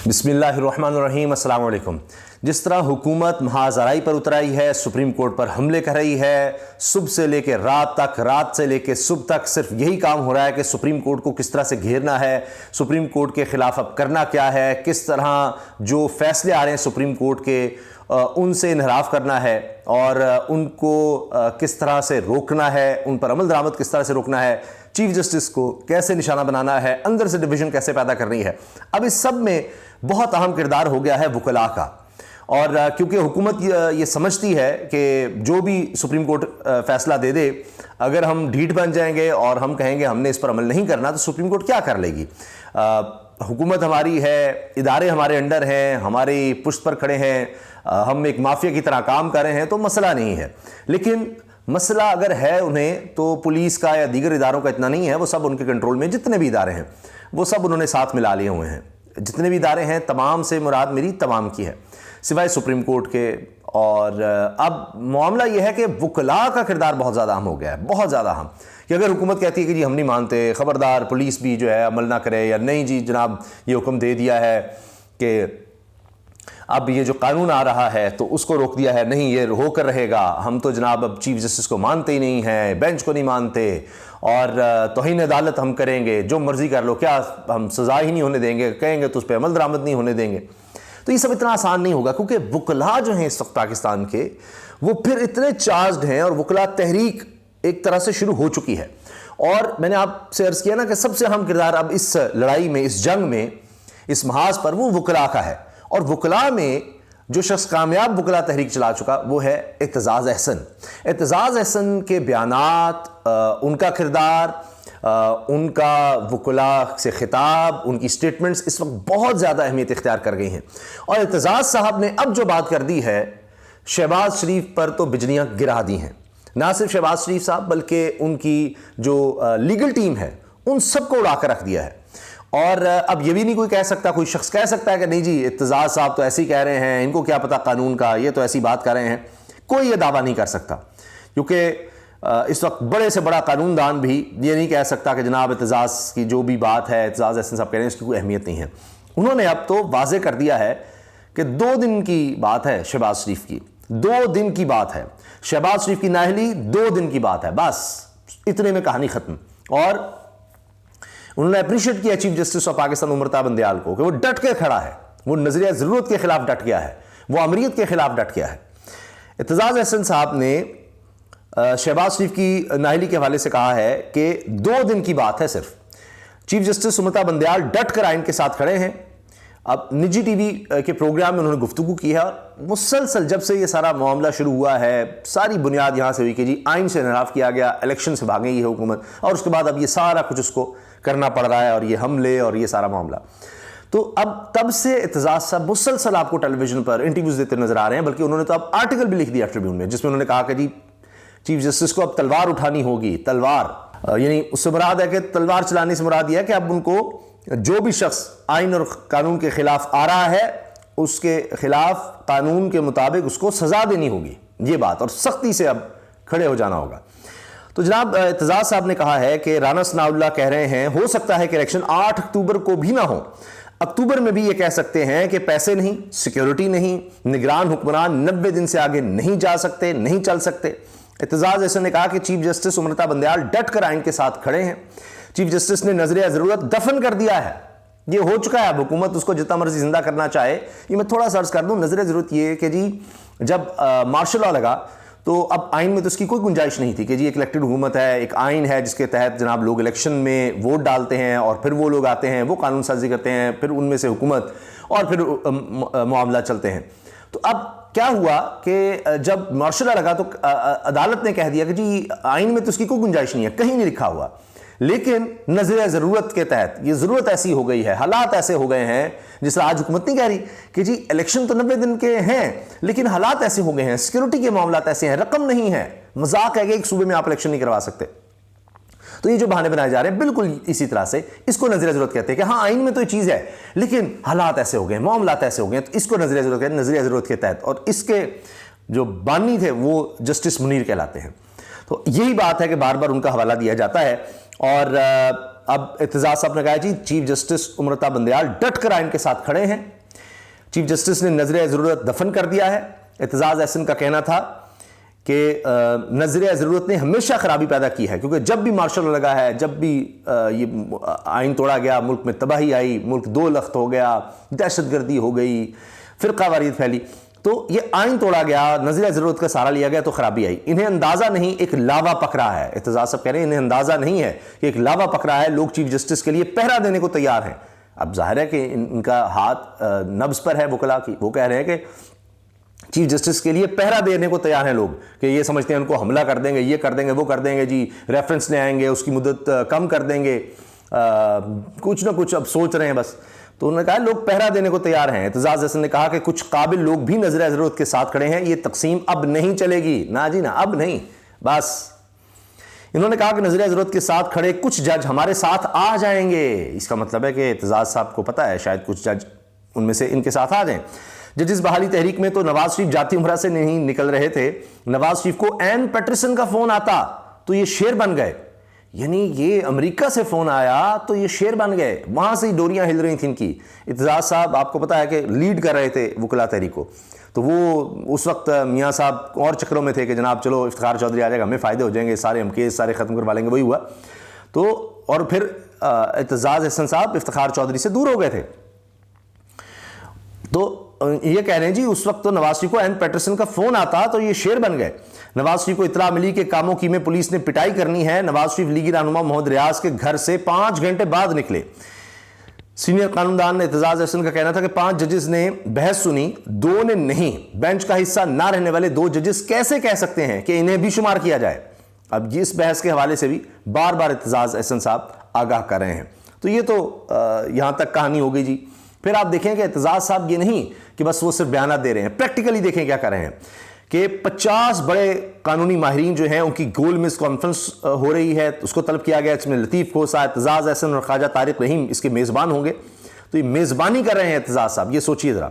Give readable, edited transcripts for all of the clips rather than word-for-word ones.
بسم اللہ الرحمن الرحیم۔ السلام علیکم۔ جس طرح حکومت محاذ آرائی پر اتر آئی ہے، سپریم کورٹ پر حملے کر رہی ہے، صبح سے لے کے رات تک، رات سے لے کے صبح تک صرف یہی کام ہو رہا ہے کہ سپریم کورٹ کو کس طرح سے گھیرنا ہے، سپریم کورٹ کے خلاف اب کرنا کیا ہے، کس طرح جو فیصلے آ رہے ہیں سپریم کورٹ کے ان سے انحراف کرنا ہے اور ان کو کس طرح سے روکنا ہے، ان پر عمل درآمد کس طرح سے روکنا ہے، چیف جسٹس کو کیسے نشانہ بنانا ہے، اندر سے ڈویژن کیسے پیدا کرنی ہے۔ اب اس سب میں بہت اہم کردار ہو گیا ہے وکلاء کا، اور کیونکہ حکومت یہ سمجھتی ہے کہ جو بھی سپریم کورٹ فیصلہ دے دے، اگر ہم ڈھیٹ بن جائیں گے اور ہم کہیں گے ہم نے اس پر عمل نہیں کرنا تو سپریم کورٹ کیا کر لے گی۔ حکومت ہماری ہے، ادارے ہمارے انڈر ہیں، ہماری پشت پر کھڑے ہیں، ہم ایک مافیا کی طرح کام کر رہے ہیں تو مسئلہ نہیں ہے۔ لیکن مسئلہ اگر ہے انہیں تو پولیس کا یا دیگر اداروں کا اتنا نہیں ہے، وہ سب ان کے کنٹرول میں، جتنے بھی ادارے ہیں وہ سب انہوں نے ساتھ ملا لیے ہوئے ہیں۔ جتنے بھی ادارے ہیں تمام سے مراد میری تمام کی ہے سوائے سپریم کورٹ کے۔ اور اب معاملہ یہ ہے کہ وکلاء کا کردار بہت زیادہ اہم ہو گیا ہے، بہت زیادہ اہم، کہ اگر حکومت کہتی ہے کہ جی ہم نہیں مانتے، خبردار پولیس بھی جو ہے عمل نہ کرے، یا نہیں جی جناب یہ حکم دے دیا ہے کہ اب یہ جو قانون آ رہا ہے تو اس کو روک دیا ہے، نہیں یہ ہو کر رہے گا، ہم تو جناب اب چیف جسٹس کو مانتے ہی نہیں ہیں، بینچ کو نہیں مانتے، اور توہین عدالت ہم کریں گے، جو مرضی کر لو، کیا ہم سزا ہی نہیں ہونے دیں گے، کہیں گے تو اس پہ عمل درآمد نہیں ہونے دیں گے۔ تو یہ سب اتنا آسان نہیں ہوگا، کیونکہ وکلاء جو ہیں اس وقت پاکستان کے وہ پھر اتنے چارجڈ ہیں، اور وکلاء تحریک ایک طرح سے شروع ہو چکی ہے۔ اور میں نے آپ سے عرض کیا نا کہ سب سے اہم کردار اب اس لڑائی میں، اس جنگ میں، اس محاذ پر وہ وکلاء کا ہے۔ اور وکلاء میں جو شخص کامیاب وکلاء تحریک چلا چکا وہ ہے اعتزاز احسن۔ اعتزاز احسن کے بیانات، ان کا کردار، ان کا وکلاء سے خطاب، ان کی سٹیٹمنٹس اس وقت بہت زیادہ اہمیت اختیار کر گئی ہیں۔ اور اعتزاز صاحب نے اب جو بات کر دی ہے شہباز شریف پر تو بجلیاں گرا دی ہیں۔ نہ صرف شہباز شریف صاحب بلکہ ان کی جو لیگل ٹیم ہے ان سب کو اڑا کر رکھ دیا ہے۔ اور اب یہ بھی نہیں کوئی کہہ سکتا، کوئی شخص کہہ سکتا ہے کہ نہیں جی اعتزاز صاحب تو ایسے ہی کہہ رہے ہیں، ان کو کیا پتہ قانون کا، یہ تو ایسی بات کر رہے ہیں۔ کوئی یہ دعویٰ نہیں کر سکتا، کیونکہ اس وقت بڑے سے بڑا قانون دان بھی یہ نہیں کہہ سکتا کہ جناب اعتزاز کی جو بھی بات ہے، اعتزاز احسن صاحب کہہ رہے ہیں اس کی کوئی اہمیت نہیں ہے۔ انہوں نے اب تو واضح کر دیا ہے کہ 2 دن کی بات ہے شہباز شریف کی، 2 دن کی بات ہے، شہباز شریف کی نااہلی 2 دن کی بات ہے، بس اتنے میں کہانی ختم۔ اور انہوں نے اپریشیٹ کیا چیف جسٹس آف پاکستان عمر بندیال کو کہ وہ ڈٹ کے کھڑا ہے، وہ نظریہ ضرورت کے خلاف ڈٹ گیا ہے، وہ امریت کے خلاف ڈٹ گیا ہے۔ اعتزاز احسن صاحب نے شہباز شریف کی نااہلی کے حوالے سے کہا ہے کہ 2 دن کی بات ہے صرف۔ چیف جسٹس عمر بندیال ڈٹ کر آئین کے ساتھ کھڑے ہیں۔ اب نجی ٹی وی کے پروگرام میں انہوں نے گفتگو کی ہے، اور مسلسل جب سے یہ سارا معاملہ شروع ہوا ہے ساری بنیاد یہاں سے ہوئی کہ جی آئین سے انحراف کیا گیا، الیکشن سے بھاگ گئی ہے حکومت، اور اس کے بعد اب یہ سارا کچھ اس کو کرنا پڑ رہا ہے، اور یہ حملے اور یہ سارا معاملہ۔ تو اب تب سے اعتزاز صاحب مسلسل آپ کو ٹیلی ویژن پر انٹرویوز دیتے نظر آ رہے ہیں، بلکہ انہوں نے تو اب آرٹیکل بھی لکھ دیا ٹریبیون میں، جس میں انہوں نے کہا کہ جی چیف جسٹس کو اب تلوار اٹھانی ہوگی۔ تلوار یعنی اس سے مراد ہے کہ تلوار چلانے سے مراد یہ ہے کہ اب ان کو جو بھی شخص آئین اور قانون کے خلاف آ رہا ہے اس کے خلاف قانون کے مطابق اس کو سزا دینی ہوگی، یہ بات، اور سختی سے اب کھڑے ہو جانا ہوگا۔ تو جناب اعتزاز صاحب نے کہا ہے کہ رانا ثناء اللہ کہہ رہے ہیں ہو سکتا ہے کہ الیکشن 8 اکتوبر کو بھی نہ ہو، اکتوبر میں بھی یہ کہہ سکتے ہیں کہ پیسے نہیں، سیکیورٹی نہیں، نگران حکمران 90 دن سے آگے نہیں جا سکتے، نہیں چل سکتے۔ اعتزاز احسن نے کہا کہ چیف جسٹس عمر بندیال ڈٹ کر آئین کے ساتھ کھڑے ہیں۔ چیف جسٹس نے نظریہ ضرورت دفن کر دیا ہے، یہ ہو چکا ہے، اب حکومت اس کو جتنا مرضی زندہ کرنا چاہے۔ یہ میں تھوڑا سا عرض کر دوں، نظریہ ضرورت یہ ہے کہ جی جب مارشل لا لگا تو اب آئین میں تو اس کی کوئی گنجائش نہیں تھی کہ جی ایک الیکٹڈ حکومت ہے، ایک آئین ہے جس کے تحت جناب لوگ الیکشن میں ووٹ ڈالتے ہیں، اور پھر وہ لوگ آتے ہیں، وہ قانون سازی کرتے ہیں، پھر ان میں سے حکومت، اور پھر معاملہ چلتے ہیں۔ تو اب کیا ہوا کہ جب مارشل لا لگا تو عدالت نے کہہ دیا کہ جی آئین میں تو اس کی کوئی گنجائش نہیں ہے، کہیں نہیں لکھا ہوا، لیکن نظریہ ضرورت کے تحت یہ ضرورت ایسی ہو گئی ہے، حالات ایسے ہو گئے ہیں، جس طرح آج حکومت نہیں کہہ رہی کہ جی الیکشن تو 90 دن کے ہیں لیکن حالات ایسے ہو گئے ہیں، سیکیورٹی کے معاملات ایسے ہیں، رقم نہیں ہے، مذاق ہے کہ ایک صوبے میں آپ الیکشن نہیں کروا سکتے۔ تو یہ جو بہانے بنائے جا رہے ہیں بالکل اسی طرح سے اس کو نظریہ ضرورت کہتے ہیں کہ ہاں آئین میں تو یہ چیز ہے لیکن حالات ایسے ہو گئے ہیں، معاملات ایسے ہو گئے ہیں، تو اس کو نظریہ ضرورت کہتے ہیں، نظریہ ضرورت کے تحت۔ اور اس کے جو بانی تھے وہ جسٹس منیر کہلاتے ہیں۔ تو یہی بات ہے کہ بار بار ان کا حوالہ دیا جاتا ہے۔ اور اب اعتزاز صاحب نے کہا جی چیف جسٹس امرتا بندیال ڈٹ کر آئین کے ساتھ کھڑے ہیں، چیف جسٹس نے نظر ضرورت دفن کر دیا ہے۔ اعتزاز احسن کا کہنا تھا کہ نظر ضرورت نے ہمیشہ خرابی پیدا کی ہے، کیونکہ جب بھی مارشل لا لگا ہے، جب بھی یہ آئین توڑا گیا، ملک میں تباہی آئی، ملک دو لخت ہو گیا، دہشت گردی ہو گئی، فرقہ واریت پھیلی، تو یہ آئین توڑا گیا، نظر ضرورت کا سہارا لیا گیا تو خرابی آئی۔ انہیں اندازہ نہیں ایک لاوا پک رہا ہے، اعتزاز صاحب کہہ رہے ہیں انہیں اندازہ نہیں ہے کہ ایک لاوا پک رہا ہے، لوگ چیف جسٹس کے لیے پہرا دینے کو تیار ہیں۔ اب ظاہر ہے کہ ان کا ہاتھ نبض پر ہے وکلا کی، وہ کہہ رہے ہیں کہ چیف جسٹس کے لیے پہرا دینے کو تیار ہیں لوگ، کہ یہ سمجھتے ہیں ان کو حملہ کر دیں گے، یہ کر دیں گے، وہ کر دیں گے، جی ریفرنس لے آئیں گے، اس کی مدت کم کر دیں گے، کچھ نہ کچھ اب سوچ رہے ہیں بس۔ تو انہوں نے کہا لوگ پہرا دینے کو تیار ہیں۔ اعتزاز احسن نے کہا کہ کچھ قابل لوگ بھی نظر ضرورت کے ساتھ کھڑے ہیں، یہ تقسیم اب نہیں چلے گی، نہ جی نہ، اب نہیں، بس۔ انہوں نے کہا کہ نظر ضرورت کے ساتھ کھڑے کچھ جج ہمارے ساتھ آ جائیں گے، اس کا مطلب ہے کہ اعتزاز صاحب کو پتہ ہے شاید کچھ جج ان میں سے ان کے ساتھ آ جائیں۔ ججز بحالی تحریک میں تو نواز شریف جاتی عمرہ سے نہیں نکل رہے تھے، نواز شریف کو این پیٹرسن کا فون آتا تو یہ شیر بن گئے، یعنی یہ امریکہ سے فون آیا تو یہ شیر بن گئے، وہاں سے ہی ڈوریاں ہل رہی تھیں ان کی۔ اعتزاز صاحب آپ کو پتہ ہے کہ لیڈ کر رہے تھے وکلا تحریک کو، تو وہ اس وقت میاں صاحب اور چکروں میں تھے کہ جناب چلو افتخار چودھری آ جائے گا، ہمیں فائدے ہو جائیں گے، سارے ہم کیس سارے ختم کروا لیں گے، وہی ہوا۔ تو اور پھر اعتزاز احسن صاحب افتخار چودھری سے دور ہو گئے تھے۔ تو یہ کہہ رہے ہیں جی اس وقت تو نواز شریف کو این پیٹرسن کا فون آتا تو یہ شیر بن گئے۔ نواز شریف کو اطلاع ملی کہ کاموں کی میں پولیس نے پٹائی کرنی ہے، نواز شریف لیگی رہنما محمد ریاض کے گھر سے 5 گھنٹے بعد نکلے۔ سینئر قانوندان اعتزاز احسن کا کہنا تھا کہ 5 ججز نے بحث سنی، 2 نے نہیں۔ بینچ کا حصہ نہ رہنے والے 2 ججز کیسے کہہ سکتے ہیں کہ انہیں بھی شمار کیا جائے؟ اب اس بحث کے حوالے سے بھی بار بار اعتزاز احسن صاحب آگاہ کر رہے ہیں۔ تو یہ تو یہاں تک کہانی ہو گئی جی۔ پھر آپ دیکھیں کہ اعتزاز صاحب یہ نہیں کہ بس وہ صرف بیانات دے رہے ہیں، پریکٹیکلی دیکھیں کیا کر رہے ہیں کہ 50 بڑے قانونی ماہرین جو ہیں ان کی گول میز کانفرنس ہو رہی ہے، اس کو طلب کیا گیا، اس میں لطیف کھوسہ، اعتزاز احسن اور خواجہ طارق رحیم اس کے میزبان ہوں گے۔ تو یہ میزبانی کر رہے ہیں اعتزاز صاحب، یہ سوچیے ذرا،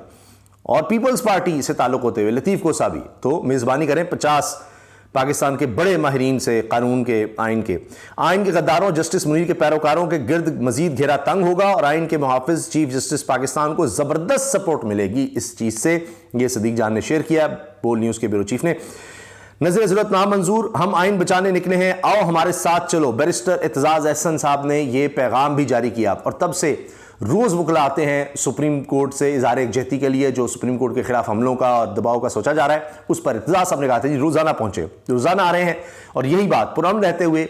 اور پیپلز پارٹی سے تعلق ہوتے ہوئے لطیف کھوسہ بھی تو میزبانی کریں 50 پاکستان کے بڑے ماہرین سے، قانون کے، آئین کے غداروں جسٹس منیر کے پیروکاروں کے گرد مزید گھیرا تنگ ہوگا، اور آئین کے محافظ چیف جسٹس پاکستان کو زبردست سپورٹ ملے گی اس چیز سے۔ یہ صدیق جان نے شیئر کیا، بول نیوز کے بیورو چیف نے۔ نظر ضرورت نامنظور، ہم آئین بچانے نکلے ہیں، آؤ ہمارے ساتھ چلو، بیرسٹر اعتزاز احسن صاحب نے یہ پیغام بھی جاری کیا، اور تب سے روز وکلا آتے ہیں سپریم کورٹ سے اظہار یکجہتی کے لیے، جو سپریم کورٹ کے خلاف حملوں کا اور دباؤ کا سوچا جا رہا ہے اس پر اعتزاز صاحب نے کہا تھا جی روزانہ پہنچے، روزانہ آ رہے ہیں، اور یہی بات پرامن رہتے ہوئے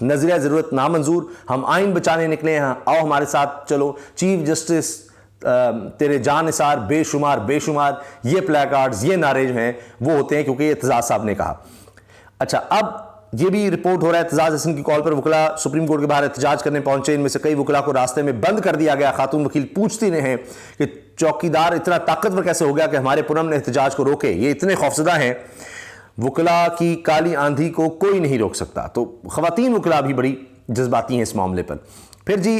نظریہ ضرورت نامنظور، ہم آئین بچانے نکلے ہیں، آؤ ہمارے ساتھ چلو، چیف جسٹس تیرے جان نثار، بے شمار بے شمار، یہ پلے کارڈز، یہ نعرے جو ہیں وہ ہوتے ہیں کیونکہ یہ اعتزاز صاحب نے کہا۔ اچھا، اب یہ بھی رپورٹ ہو رہا ہے اعتزاز احسن کی کال پر وکلا سپریم کورٹ کے باہر احتجاج کرنے پہنچے، ان میں سے کئی وکلا کو راستے میں بند کر دیا گیا۔ خاتون وکیل پوچھتی ہیں کہ چوکیدار اتنا طاقتور کیسے ہو گیا کہ ہمارے پرامن احتجاج کو روکے، یہ اتنے خوفزدہ ہیں، وکلا کی کالی آندھی کو کوئی نہیں روک سکتا۔ تو خواتین وکلا بھی بڑی جذباتی ہیں اس معاملے پر۔ پھر جی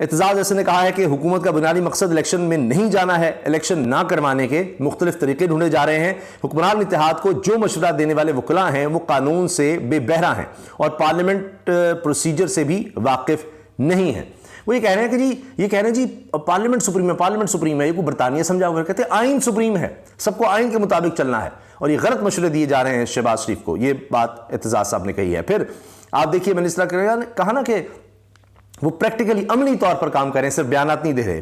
اعتزاز احسن نے کہا ہے کہ حکومت کا بنیادی مقصد الیکشن میں نہیں جانا ہے، الیکشن نہ کروانے کے مختلف طریقے ڈھونڈے جا رہے ہیں۔ حکمران اتحاد کو جو مشورہ دینے والے وکلا ہیں وہ قانون سے بے بہرا ہیں اور پارلیمنٹ پروسیجر سے بھی واقف نہیں ہیں۔ وہ یہ کہہ رہے ہیں کہ یہ کہہ رہے ہیں جی پارلیمنٹ سپریم ہے، یہ کو برطانیہ سمجھا ہوا، کہتے ہیں آئین سپریم ہے، سب کو آئین کے مطابق چلنا ہے، اور یہ غلط مشورے دیے جا رہے ہیں شہباز شریف کو، یہ بات اعتزاز صاحب نے کہی ہے۔ پھر آپ دیکھیے میں نے اس طرح کہا نا کہ وہ پریکٹیکلی عملی طور پر کام کریں، صرف بیانات نہیں دے رہے۔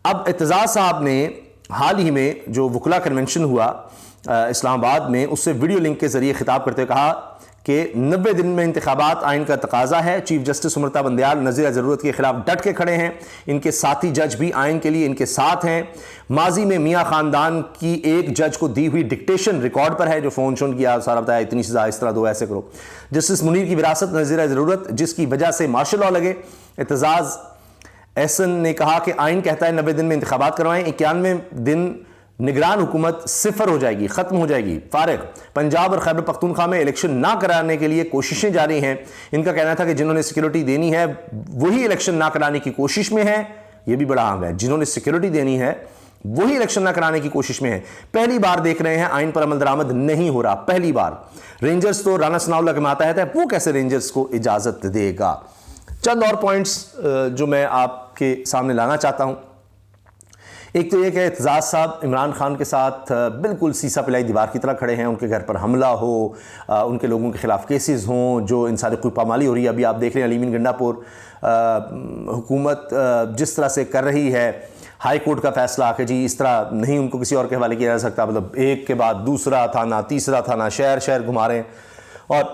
اب اعتزاز صاحب نے حال ہی میں جو وکلا کنونشن ہوا اسلام آباد میں، اس سے ویڈیو لنک کے ذریعے خطاب کرتے ہوئے کہا کہ 90 دن میں انتخابات آئین کا تقاضا ہے۔ چیف جسٹس امرتا بندیال نظر ضرورت کے خلاف ڈٹ کے کھڑے ہیں، ان کے ساتھی جج بھی آئین کے لیے ان کے ساتھ ہیں۔ ماضی میں میاں خاندان کی ایک جج کو دی ہوئی ڈکٹیشن ریکارڈ پر ہے، جو فون شون کیا، سارا بتایا اتنی سزا اس طرح دو، ایسے کرو۔ جسٹس منیر کی وراثت نظر ضرورت جس کی وجہ سے مارشل لاء لگے۔ اعتزاز احسن نے کہا کہ آئین کہتا ہے 90 دن میں انتخابات کروائیں، 91 دن نگران حکومت صفر ہو جائے گی، ختم ہو جائے گی، فارغ۔ پنجاب اور خیبر پختونخوا میں الیکشن نہ کرانے کے لیے کوششیں جاری ہیں۔ ان کا کہنا تھا کہ جنہوں نے سیکیورٹی دینی ہے وہی الیکشن نہ کرانے کی کوشش میں ہیں، یہ بھی بڑا اہم ہے، جنہوں نے سیکیورٹی دینی ہے وہی الیکشن نہ کرانے کی کوشش میں ہیں۔ پہلی بار دیکھ رہے ہیں آئین پر عمل درآمد نہیں ہو رہا، پہلی بار۔ رینجرز تو رانا ثناء اللہ کے ماتحت ہے، وہ کیسے رینجرز کو اجازت دے گا؟ چند اور پوائنٹس جو میں آپ کے سامنے لانا چاہتا ہوں. ایک تو یہ کہ اعتزاز صاحب عمران خان کے ساتھ بالکل سیسا پلائی دیوار کی طرح کھڑے ہیں. ان کے گھر پر حملہ ہو, ان کے لوگوں کے خلاف کیسز ہوں, جو انسانی حقوق پامالی ہو رہی ہے. ابھی آپ دیکھ رہے ہیں علی مین گنڈا پور حکومت جس طرح سے کر رہی ہے, ہائی کورٹ کا فیصلہ کہ جی اس طرح نہیں ان کو کسی اور کے حوالے کیا جا سکتا, مطلب ایک کے بعد دوسرا تھانہ, تیسرا تھانہ, شہر گھما رہے ہیں اور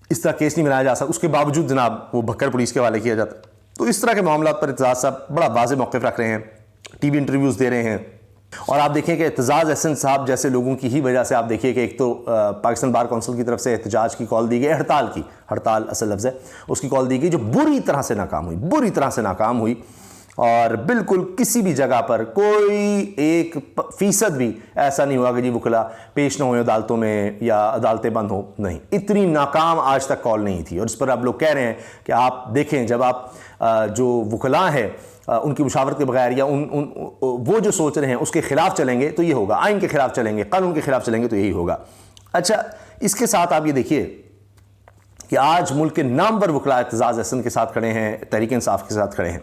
اس طرح کیس نہیں بنایا جا سکتا. اس کے باوجود جناب وہ بھکر پولیس کے حوالے کیا جاتا. تو اس طرح کے معاملات پر اعتزاز صاحب بڑا واضح موقف رکھ رہے ہیں, ٹی وی انٹرویوز دے رہے ہیں. اور آپ دیکھیں کہ اعتزاز احسن صاحب جیسے لوگوں کی ہی وجہ سے آپ دیکھیے کہ ایک تو پاکستان بار کونسل کی طرف سے احتجاج کی کال دی گئی, ہڑتال اصل لفظ ہے, اس کی کال دی گئی جو بری طرح سے ناکام ہوئی. اور بالکل کسی بھی جگہ پر کوئی 1% بھی ایسا نہیں ہوا کہ جی وکلا پیش نہ ہوئے عدالتوں میں یا عدالتیں بند ہوں. نہیں, اتنی ناکام آج تک کال نہیں تھی. اور اس پر آپ لوگ کہہ رہے ہیں کہ آپ دیکھیں جب آپ جو وکلاء ہیں ان کی مشاورت کے بغیر یا وہ جو سوچ رہے ہیں اس کے خلاف چلیں گے تو یہ ہوگا, آئین کے خلاف چلیں گے, قانون کے خلاف چلیں گے تو یہی ہوگا. اچھا, اس کے ساتھ آپ یہ دیکھیے کہ آج ملک کے نامور وکلاء اعتزاز احسن کے ساتھ کھڑے ہیں, تحریک انصاف کے ساتھ کھڑے ہیں.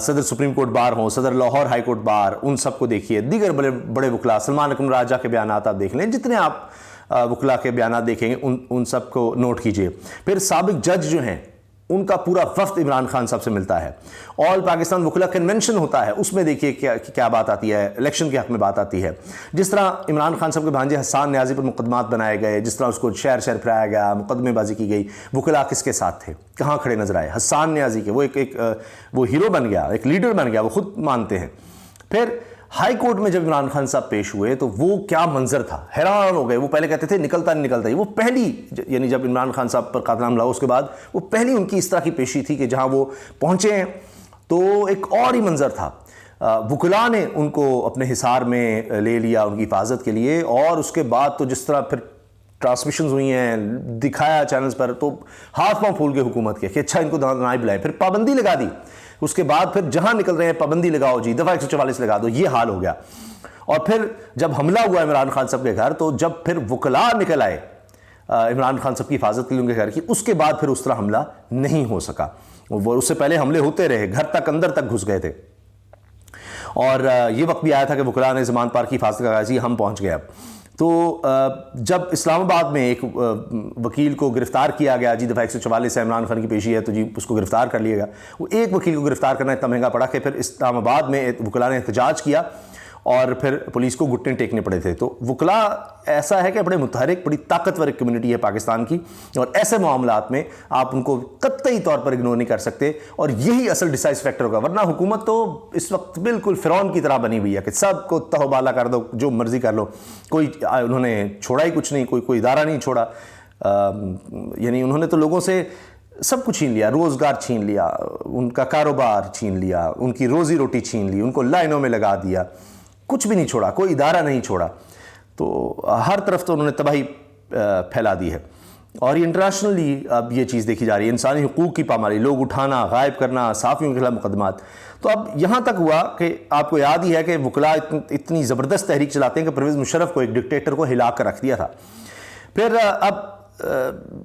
صدر سپریم کورٹ بار ہوں, صدر لاہور ہائی کورٹ بار, ان سب کو دیکھیے. دیگر بڑے وکلاء, سلمان اکرم راجہ کے بیانات آپ دیکھ لیں, جتنے آپ وکلاء کے بیانات دیکھیں گے ان سب کو نوٹ کیجئے. پھر سابق جج جو ہیں ان کا پورا وفد عمران خان صاحب سے ملتا ہے. آل پاکستان وکلاء کنونشن ہوتا ہے, اس میں دیکھیے کیا بات آتی ہے, الیکشن کے حق میں بات آتی ہے. جس طرح عمران خان صاحب کے بھانجے حسان نیازی پر مقدمات بنائے گئے, جس طرح اس کو شہر پھرایا گیا, مقدمے بازی کی گئی. وکلاء کس کے ساتھ تھے, کہاں کھڑے نظر آئے؟ حسان نیازی کے, وہ وہ ہیرو بن گیا, ایک لیڈر بن گیا, وہ خود مانتے ہیں. پھر ہائی کورٹ میں جب عمران خان صاحب پیش ہوئے تو وہ کیا منظر تھا, حیران ہو گئے. وہ پہلے کہتے تھے نکلتا نہیں نکلتا ہی, وہ پہلی یعنی جب عمران خان صاحب پر قاتل حملہ ہوا اس کے بعد وہ پہلی ان کی اس طرح کی پیشی تھی کہ جہاں وہ پہنچے ہیں تو ایک اور ہی منظر تھا. وکلاء نے ان کو اپنے حصار میں لے لیا ان کی حفاظت کے لیے, اور اس کے بعد تو جس طرح پھر ٹرانسمیشنز ہوئی ہیں, دکھایا چینلز پر, تو ہاتھ پاؤں پھول گئے حکومت کے کہ اچھا ان کو نہ بلائے. پھر پابندی لگا دی, اس کے بعد پھر جہاں نکل رہے ہیں پابندی لگاؤ جی, دفعہ 144 لگا دو, یہ حال ہو گیا. اور پھر جب حملہ ہوا عمران خان صاحب کے گھر تو جب پھر وکلاء نکل آئے عمران خان صاحب کی حفاظت کے لیے ان کے گھر کی, اس کے بعد پھر اس طرح حملہ نہیں ہو سکا. وہ اس سے پہلے حملے ہوتے رہے, گھر تک اندر تک گھس گئے تھے. اور یہ وقت بھی آیا تھا کہ وکلاء نے زمان پار کی حفاظت کا کہا جی ہم پہنچ گئے. اب تو جب اسلام آباد میں ایک وکیل کو گرفتار کیا گیا, جی دفعہ 144 سے عمران خان کی پیشی ہے تو جی اس کو گرفتار کر لیا گیا. وہ ایک وکیل کو گرفتار کرنا اتنا مہنگا پڑا کہ پھر اسلام آباد میں وکلاء نے احتجاج کیا اور پھر پولیس کو گھٹنے ٹیکنے پڑے تھے. تو وکلاء ایسا ہے کہ بڑے متحرک, بڑی طاقتور ایک کمیونٹی ہے پاکستان کی, اور ایسے معاملات میں آپ ان کو قطعی طور پر اگنور نہیں کر سکتے, اور یہی اصل ڈیسائز فیکٹر ہوگا. ورنہ حکومت تو اس وقت بالکل فرعون کی طرح بنی ہوئی ہے کہ سب کو تہو بالا کر دو, جو مرضی کر لو. انہوں نے چھوڑا ہی کچھ نہیں, کوئی ادارہ نہیں چھوڑا. یعنی انہوں نے تو لوگوں سے سب کچھ چھین لیا, روزگار چھین لیا, ان کا کاروبار چھین لیا, ان کی روزی روٹی چھین لی, ان کو لائنوں میں لگا دیا, کچھ بھی نہیں چھوڑا, کوئی ادارہ نہیں چھوڑا. تو ہر طرف تو انہوں نے تباہی پھیلا دی ہے. اور یہ انٹرنیشنلی اب یہ چیز دیکھی جا رہی ہے, انسانی حقوق کی پامالی, لوگ اٹھانا, غائب کرنا, صحافیوں کے خلاف مقدمات. تو اب یہاں تک ہوا کہ آپ کو یاد ہی ہے کہ وکلاء اتنی زبردست تحریک چلاتے ہیں کہ پرویز مشرف کو, ایک ڈکٹیٹر کو, ہلا کر رکھ دیا تھا. پھر اب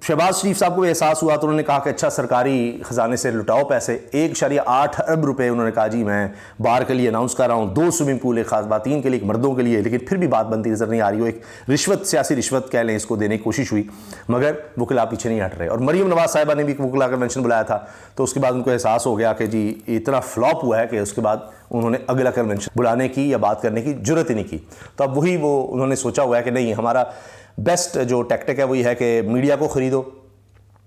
شہباز شریف صاحب کو احساس ہوا تو انہوں نے کہا کہ اچھا سرکاری خزانے سے لٹاؤ پیسے. 1.8 ارب روپے انہوں نے کہا جی میں بار کے لیے اناؤنس کر رہا ہوں, 2 سوئمنگ پول, ایک خواتین کے لیے, ایک مردوں کے لیے. لیکن پھر بھی بات بنتی نظر نہیں آ رہی. وہ ایک رشوت, سیاسی رشوت کہہ لیں اس کو, دینے کی کوشش ہوئی, مگر وکلاء پیچھے نہیں ہٹ رہے. اور مریم نواز صاحبہ نے بھی وکلاء کنونشن بلایا تھا, تو اس کے بعد ان کو احساس ہو گیا کہ جی اتنا فلاپ ہوا ہے کہ اس کے بعد انہوں نے اگلا کنونشن بلانے کی یا بات کرنے کی جرت ہی نہیں کی. تو اب وہی انہوں نے سوچا ہوا ہے کہ نہیں, ہمارا بیسٹ جو ٹیکٹک ہے وہ یہ ہے کہ میڈیا کو خریدو.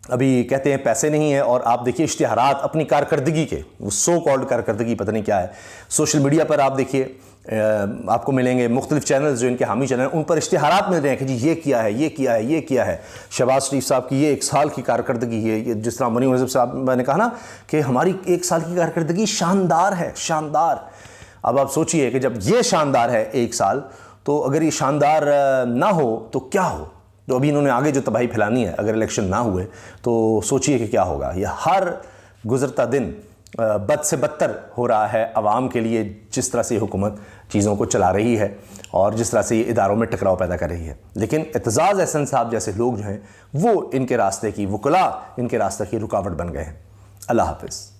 ابھی کہتے ہیں پیسے نہیں ہیں, اور آپ دیکھیے اشتہارات اپنی کارکردگی کے, وہ سو کالڈ کارکردگی پتہ نہیں کیا ہے, سوشل میڈیا پر آپ دیکھیے آپ کو ملیں گے مختلف چینلز جو ان کے حامی چینل ہیں, ان پر اشتہارات مل رہے ہیں کہ جی یہ کیا ہے, یہ کیا ہے, یہ کیا ہے. شہباز شریف صاحب کی یہ 1 سال کی کارکردگی ہے, جس طرح مریم نواز صاحب نے کہا نا کہ ہماری 1 سال کی کارکردگی شاندار ہے, شاندار. اب آپ سوچئے کہ جب یہ شاندار ہے 1 سال, تو اگر یہ شاندار نہ ہو تو کیا ہو. تو ابھی انہوں نے آگے جو تباہی پھیلانی ہے اگر الیکشن نہ ہوئے تو سوچئے کہ کیا ہوگا. یہ ہر گزرتا دن بد سے بدتر ہو رہا ہے عوام کے لیے, جس طرح سے یہ حکومت چیزوں کو چلا رہی ہے اور جس طرح سے یہ اداروں میں ٹکراؤ پیدا کر رہی ہے. لیکن اعتزاز احسن صاحب جیسے لوگ جو ہیں وہ ان کے راستے کی, وکلاء ان کے راستے کی رکاوٹ بن گئے ہیں. اللہ حافظ.